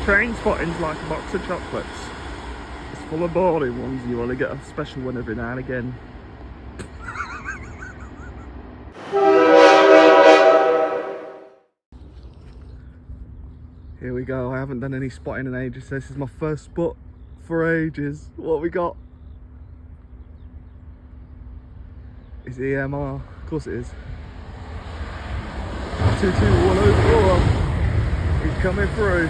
Train spotting's like a box of chocolates. It's full of boring ones, and you only get a special one every now and again. Here we go. I haven't done any spotting in ages, so this is my first spot for ages. What we got? It's EMR. Of course it is. 22104. He's coming through.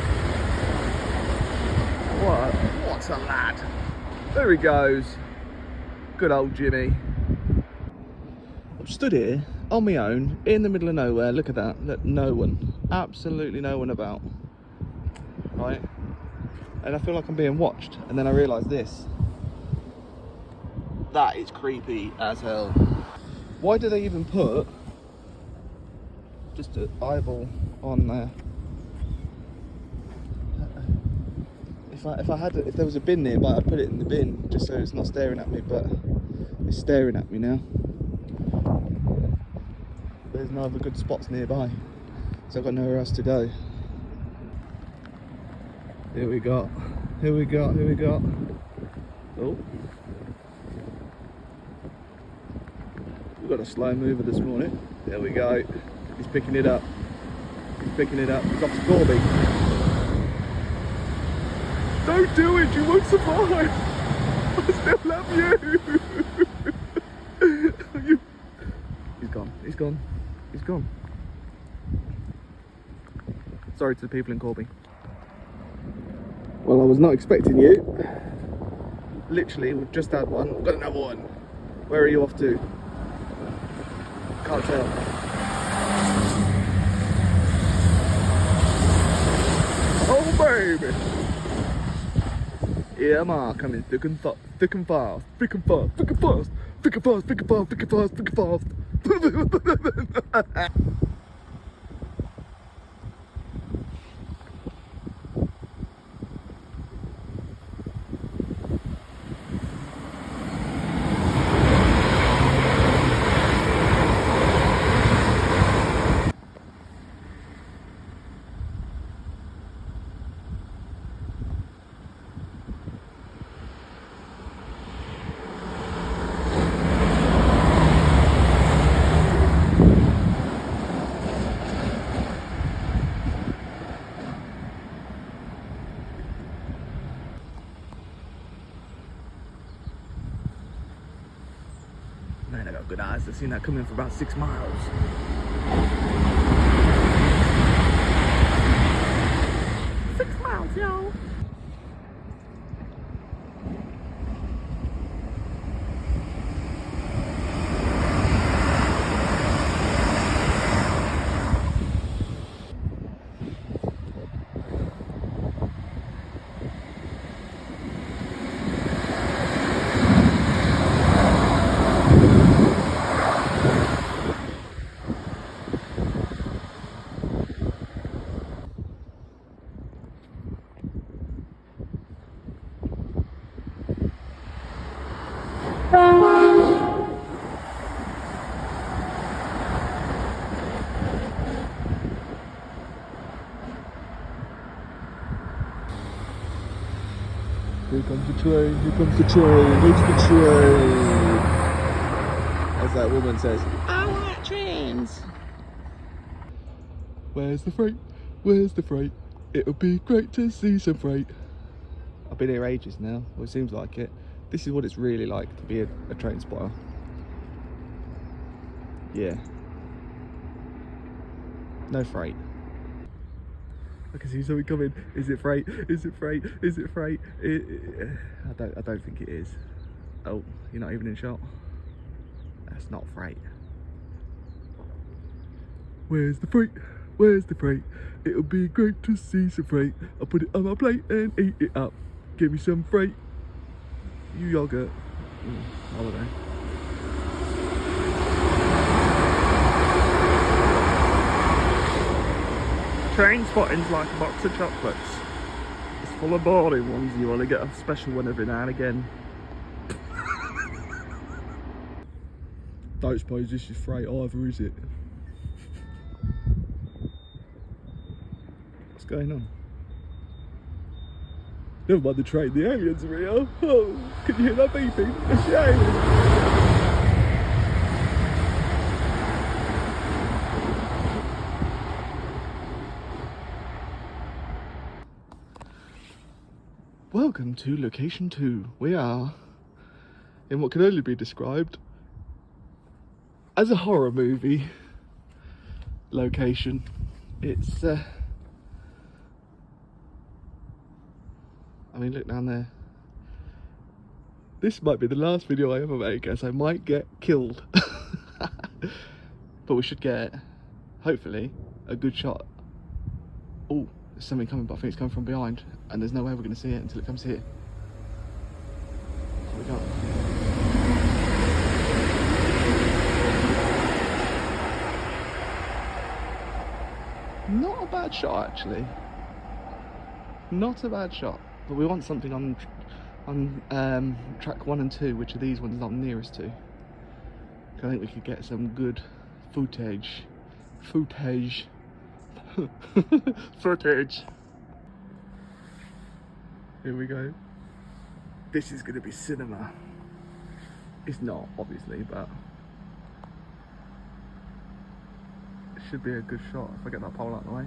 What a lad. There he goes. Good old Jimmy. I'm stood here on my own in the middle of nowhere. Look at that. Look, no one. Absolutely no one about. Right? And I feel like I'm being watched. And then I realise this. That is creepy as hell. Why do they even put just an eyeball on there? If there was a bin nearby, I'd put it in the bin just so it's not staring at me, but it's staring at me now. There's no other good spots nearby, so I've got nowhere else to go. Here we got. Oh. We've got a slow mover this morning. There we go. He's picking it up. He's off to Corby. Don't do it, you won't survive. I still love you. He's gone. Sorry to the people in Corby. Well, I was not expecting you. Literally, we've just had one. We've got another one. Where are you off to? Can't tell. Oh baby! EMR coming thick and fast. Man, I got good eyes. I've seen that coming for about 6 miles. 6 miles, yo. Here comes the train, Where's the train? As that woman says, I like trains. Where's the freight? It'll be great to see some freight. I've been here ages now, well it seems like it. This is what it's really like to be a train spotter. Yeah. No freight. I can see something coming. Is it freight? I don't think it is. Oh, you're not even in shot. That's not freight. Where's the freight? It'll be great to see some freight. I'll put it on my plate and eat it up. Give me some freight. You yogurt. Holiday. Train spotting's like a box of chocolates. It's full of boring ones, and you only get a special one every now and again. Don't suppose this is freight either, is it? What's going on? Never mind the train, the aliens are real. Oh, can you hear that beeping? It's the aliens. Welcome to location 2. We are in what can only be described as a horror movie location. It's I mean, look down there. This might be the last video I ever make, as I might get killed. But we should get, hopefully, a good shot. Oh, there's something coming, but I think it's coming from behind, and there's no way we're going to see it until it comes here. Here we go. Not a bad shot, actually. Not a bad shot, but we want something on track 1 and 2, which are these ones I'm nearest to. I think we could get some good footage. Footage. Here we go. This is going to be cinema. It's not, obviously, but it should be a good shot if I get that pole out of the way.